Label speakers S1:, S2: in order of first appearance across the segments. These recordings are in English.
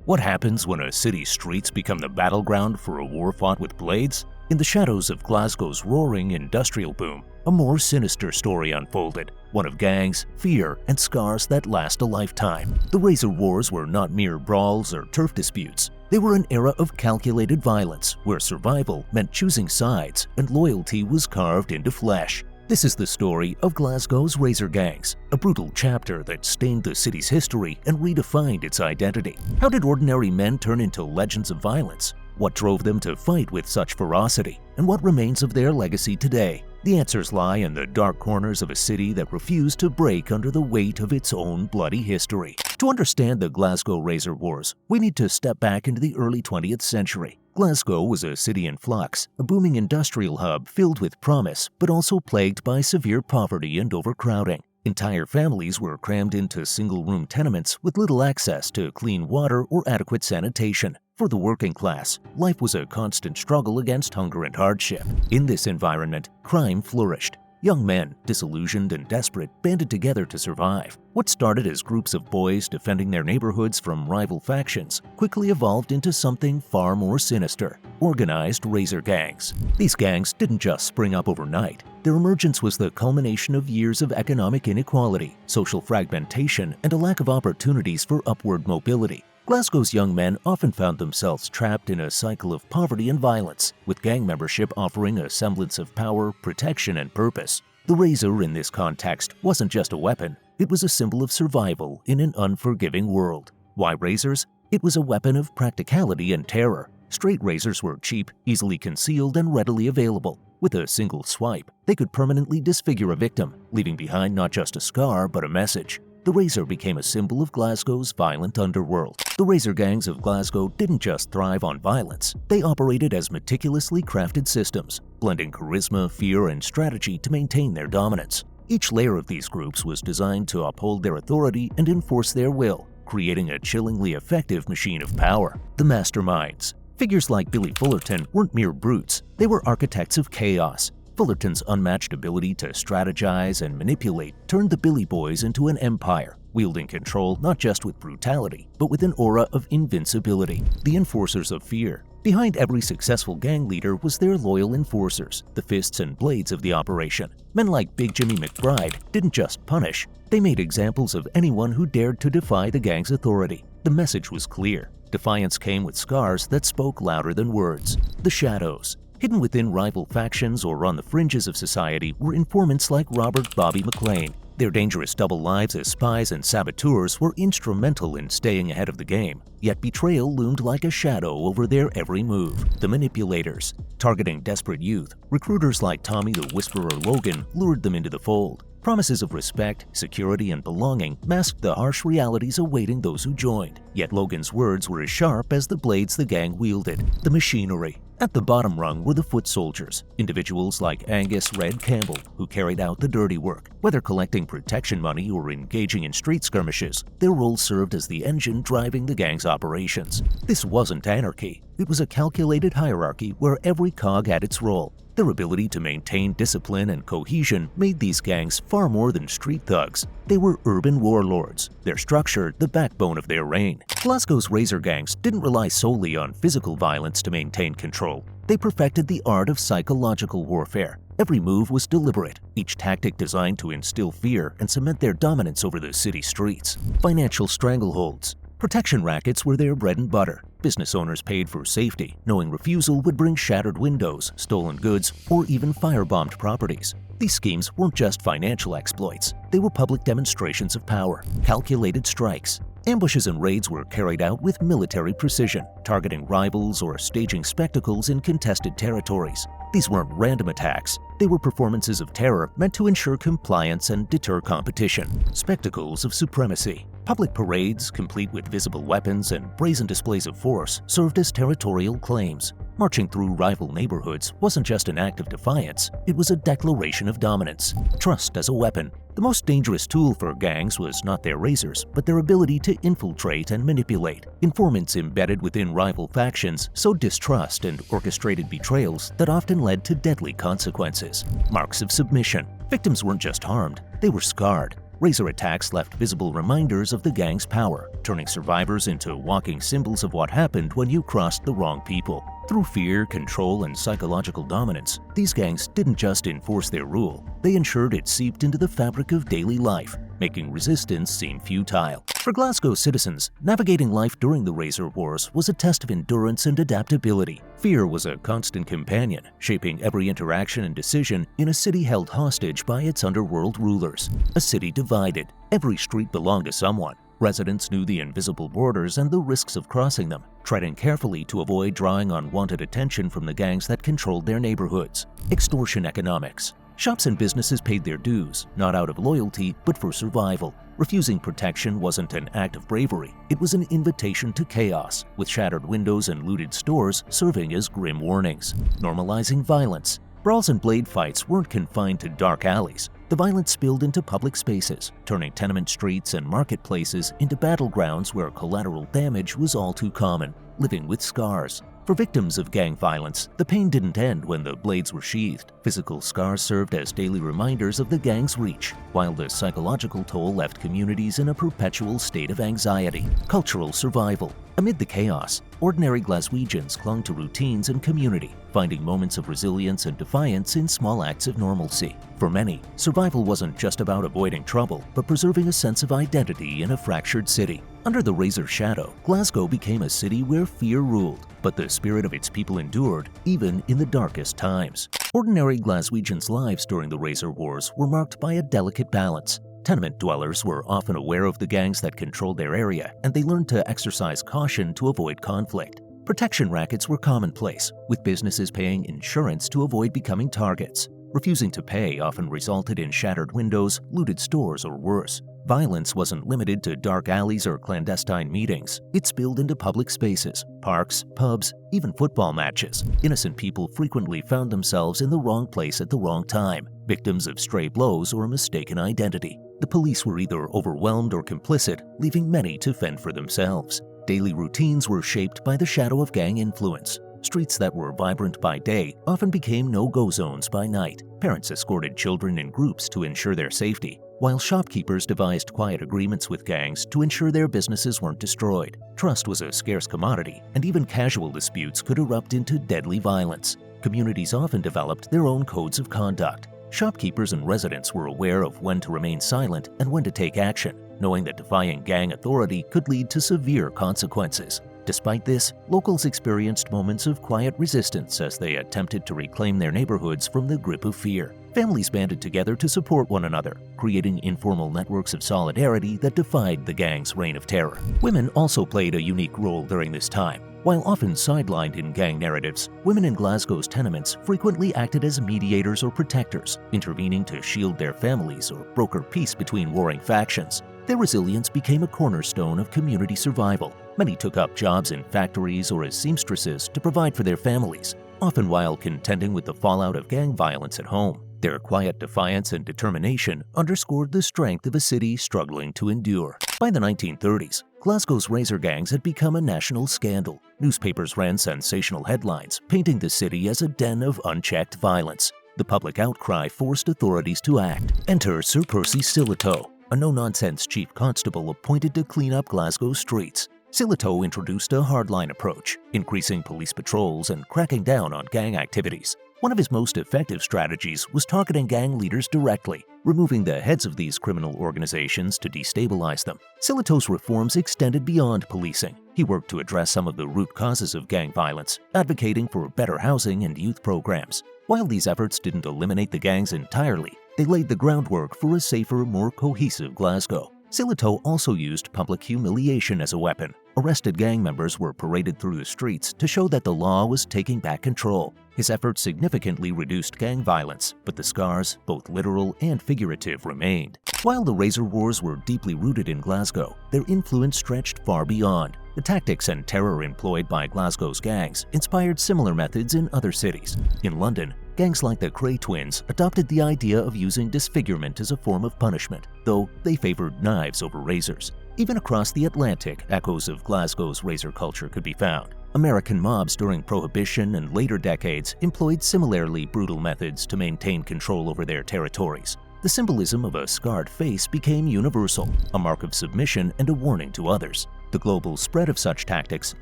S1: What happens when a city's streets become the battleground for a war fought with blades? In the shadows of Glasgow's roaring industrial boom, a more sinister story unfolded, one of gangs, fear, and scars that last a lifetime. The Razor Wars were not mere brawls or turf disputes. They were an era of calculated violence, where survival meant choosing sides and loyalty was carved into flesh. This is the story of Glasgow's Razor Gangs, a brutal chapter that stained the city's history and redefined its identity. How did ordinary men turn into legends of violence? What drove them to fight with such ferocity? And what remains of their legacy today? The answers lie in the dark corners of a city that refused to break under the weight of its own bloody history. To understand the Glasgow Razor Wars, we need to step back into the early 20th century. Glasgow was a city in flux, a booming industrial hub filled with promise, but also plagued by severe poverty and overcrowding. Entire families were crammed into single-room tenements with little access to clean water or adequate sanitation. For the working class, life was a constant struggle against hunger and hardship. In this environment, crime flourished. Young men, disillusioned and desperate, banded together to survive. What started as groups of boys defending their neighborhoods from rival factions quickly evolved into something far more sinister: organized razor gangs. These gangs didn't just spring up overnight. Their emergence was the culmination of years of economic inequality, social fragmentation, and a lack of opportunities for upward mobility. Glasgow's young men often found themselves trapped in a cycle of poverty and violence, with gang membership offering a semblance of power, protection, and purpose. The razor in this context wasn't just a weapon, it was a symbol of survival in an unforgiving world. Why razors? It was a weapon of practicality and terror. Straight razors were cheap, easily concealed, and readily available. With a single swipe, they could permanently disfigure a victim, leaving behind not just a scar but a message. The razor became a symbol of Glasgow's violent underworld. The razor gangs of Glasgow didn't just thrive on violence, they operated as meticulously crafted systems, blending charisma, fear, and strategy to maintain their dominance. Each layer of these groups was designed to uphold their authority and enforce their will, creating a chillingly effective machine of power. The masterminds. Figures like Billy Fullerton weren't mere brutes, they were architects of chaos. Fullerton's unmatched ability to strategize and manipulate turned the Billy Boys into an empire, wielding control not just with brutality, but with an aura of invincibility. The enforcers of fear. Behind every successful gang leader was their loyal enforcers, the fists and blades of the operation. Men like Big Jimmy McBride didn't just punish, they made examples of anyone who dared to defy the gang's authority. The message was clear. Defiance came with scars that spoke louder than words. The shadows. Hidden within rival factions or on the fringes of society were informants like Robert Bobby McLean. Their dangerous double lives as spies and saboteurs were instrumental in staying ahead of the game, yet betrayal loomed like a shadow over their every move. The manipulators. Targeting desperate youth, recruiters like Tommy the Whisperer Logan lured them into the fold. Promises of respect, security, and belonging masked the harsh realities awaiting those who joined. Yet Logan's words were as sharp as the blades the gang wielded. The machinery. At the bottom rung were the foot soldiers, individuals like Angus Red Campbell, who carried out the dirty work. Whether collecting protection money or engaging in street skirmishes, their roles served as the engine driving the gang's operations. This wasn't anarchy. It was a calculated hierarchy where every cog had its role. Their ability to maintain discipline and cohesion made these gangs far more than street thugs. They were urban warlords, their structure the backbone of their reign. Glasgow's razor gangs didn't rely solely on physical violence to maintain control. They perfected the art of psychological warfare. Every move was deliberate, each tactic designed to instill fear and cement their dominance over the city streets. Financial strangleholds. Protection rackets were their bread and butter. Business owners paid for safety, knowing refusal would bring shattered windows, stolen goods, or even firebombed properties. These schemes weren't just financial exploits, they were public demonstrations of power, calculated strikes. Ambushes and raids were carried out with military precision, targeting rivals or staging spectacles in contested territories. These weren't random attacks, they were performances of terror meant to ensure compliance and deter competition. Spectacles of supremacy. Public parades, complete with visible weapons and brazen displays of force, served as territorial claims. Marching through rival neighborhoods wasn't just an act of defiance, it was a declaration of dominance. Trust as a weapon. The most dangerous tool for gangs was not their razors, but their ability to infiltrate and manipulate. Informants embedded within rival factions sowed distrust and orchestrated betrayals that often led to deadly consequences. Marks of submission. Victims weren't just harmed, they were scarred. Razor attacks left visible reminders of the gang's power, turning survivors into walking symbols of what happened when you crossed the wrong people. Through fear, control, and psychological dominance, these gangs didn't just enforce their rule, they ensured it seeped into the fabric of daily life, making resistance seem futile. For Glasgow citizens, navigating life during the Razor Wars was a test of endurance and adaptability. Fear was a constant companion, shaping every interaction and decision in a city held hostage by its underworld rulers. A city divided. Every street belonged to someone. Residents knew the invisible borders and the risks of crossing them, treading carefully to avoid drawing unwanted attention from the gangs that controlled their neighborhoods. Extortion economics. Shops and businesses paid their dues, not out of loyalty, but for survival. Refusing protection wasn't an act of bravery, it was an invitation to chaos, with shattered windows and looted stores serving as grim warnings. Normalizing violence. Brawls and blade fights weren't confined to dark alleys. The violence spilled into public spaces, turning tenement streets and marketplaces into battlegrounds where collateral damage was all too common, living with scars. For victims of gang violence, the pain didn't end when the blades were sheathed. Physical scars served as daily reminders of the gang's reach, while the psychological toll left communities in a perpetual state of anxiety. Cultural survival. Amid the chaos, ordinary Glaswegians clung to routines and community, finding moments of resilience and defiance in small acts of normalcy. For many, survival wasn't just about avoiding trouble, but preserving a sense of identity in a fractured city. Under the Razor shadow, Glasgow became a city where fear ruled, but the spirit of its people endured, even in the darkest times. Ordinary Glaswegians' lives during the Razor Wars were marked by a delicate balance. Tenement dwellers were often aware of the gangs that controlled their area, and they learned to exercise caution to avoid conflict. Protection rackets were commonplace, with businesses paying insurance to avoid becoming targets. Refusing to pay often resulted in shattered windows, looted stores, or worse. Violence wasn't limited to dark alleys or clandestine meetings. It spilled into public spaces, parks, pubs, even football matches. Innocent people frequently found themselves in the wrong place at the wrong time, victims of stray blows or mistaken identity. The police were either overwhelmed or complicit, leaving many to fend for themselves. Daily routines were shaped by the shadow of gang influence. Streets that were vibrant by day often became no-go zones by night. Parents escorted children in groups to ensure their safety, while shopkeepers devised quiet agreements with gangs to ensure their businesses weren't destroyed. Trust was a scarce commodity, and even casual disputes could erupt into deadly violence. Communities often developed their own codes of conduct. Shopkeepers and residents were aware of when to remain silent and when to take action, knowing that defying gang authority could lead to severe consequences. Despite this, locals experienced moments of quiet resistance as they attempted to reclaim their neighborhoods from the grip of fear. Families banded together to support one another, creating informal networks of solidarity that defied the gang's reign of terror. Women also played a unique role during this time. While often sidelined in gang narratives, women in Glasgow's tenements frequently acted as mediators or protectors, intervening to shield their families or broker peace between warring factions. Their resilience became a cornerstone of community survival. Many took up jobs in factories or as seamstresses to provide for their families, often while contending with the fallout of gang violence at home. Their quiet defiance and determination underscored the strength of a city struggling to endure. By the 1930s, Glasgow's razor gangs had become a national scandal. Newspapers ran sensational headlines, painting the city as a den of unchecked violence. The public outcry forced authorities to act. Enter Sir Percy Sillitoe, a no-nonsense chief constable appointed to clean up Glasgow's streets. Sillitoe introduced a hardline approach, increasing police patrols and cracking down on gang activities. One of his most effective strategies was targeting gang leaders directly, removing the heads of these criminal organizations to destabilize them. Sillitoe's reforms extended beyond policing. He worked to address some of the root causes of gang violence, advocating for better housing and youth programs. While these efforts didn't eliminate the gangs entirely, they laid the groundwork for a safer, more cohesive Glasgow. Sillitoe also used public humiliation as a weapon. Arrested gang members were paraded through the streets to show that the law was taking back control. His efforts significantly reduced gang violence, but the scars, both literal and figurative, remained. While the Razor Wars were deeply rooted in Glasgow, their influence stretched far beyond. The tactics and terror employed by Glasgow's gangs inspired similar methods in other cities. In London, gangs like the Cray Twins adopted the idea of using disfigurement as a form of punishment, though they favored knives over razors. Even across the Atlantic, echoes of Glasgow's razor culture could be found. American mobs during Prohibition and later decades employed similarly brutal methods to maintain control over their territories. The symbolism of a scarred face became universal, a mark of submission and a warning to others. The global spread of such tactics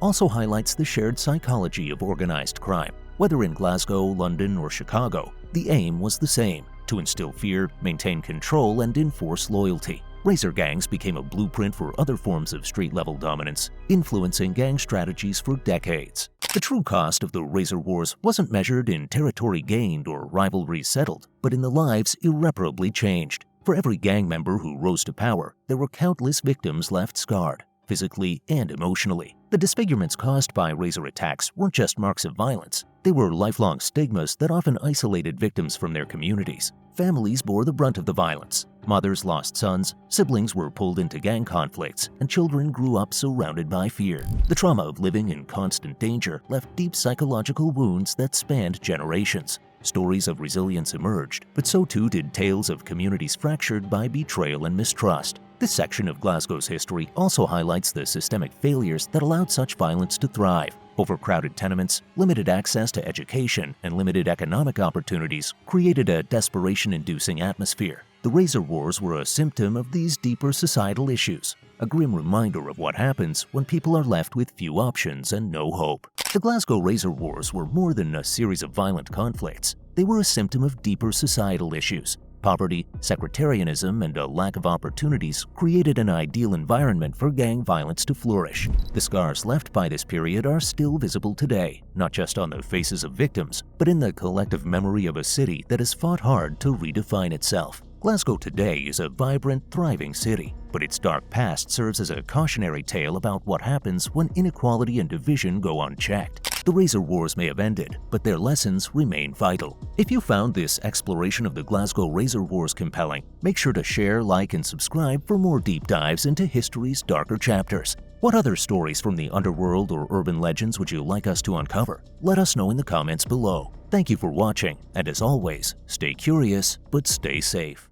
S1: also highlights the shared psychology of organized crime. Whether in Glasgow, London, or Chicago, the aim was the same: to instill fear, maintain control, and enforce loyalty. Razor gangs became a blueprint for other forms of street-level dominance, influencing gang strategies for decades. The true cost of the Razor Wars wasn't measured in territory gained or rivalries settled, but in the lives irreparably changed. For every gang member who rose to power, there were countless victims left scarred, physically and emotionally. The disfigurements caused by Razor attacks weren't just marks of violence. They were lifelong stigmas that often isolated victims from their communities. Families bore the brunt of the violence. Mothers lost sons, siblings were pulled into gang conflicts, and children grew up surrounded by fear. The trauma of living in constant danger left deep psychological wounds that spanned generations. Stories of resilience emerged, but so too did tales of communities fractured by betrayal and mistrust. This section of Glasgow's history also highlights the systemic failures that allowed such violence to thrive. Overcrowded tenements, limited access to education, and limited economic opportunities created a desperation-inducing atmosphere. The Razor Wars were a symptom of these deeper societal issues, a grim reminder of what happens when people are left with few options and no hope. The Glasgow Razor Wars were more than a series of violent conflicts. They were a symptom of deeper societal issues. Poverty, sectarianism, and a lack of opportunities created an ideal environment for gang violence to flourish. The scars left by this period are still visible today, not just on the faces of victims, but in the collective memory of a city that has fought hard to redefine itself. Glasgow today is a vibrant, thriving city, but its dark past serves as a cautionary tale about what happens when inequality and division go unchecked. The Razor Wars may have ended, but their lessons remain vital. If you found this exploration of the Glasgow Razor Wars compelling, make sure to share, like, and subscribe for more deep dives into history's darker chapters. What other stories from the underworld or urban legends would you like us to uncover? Let us know in the comments below. Thank you for watching, and as always, stay curious, but stay safe.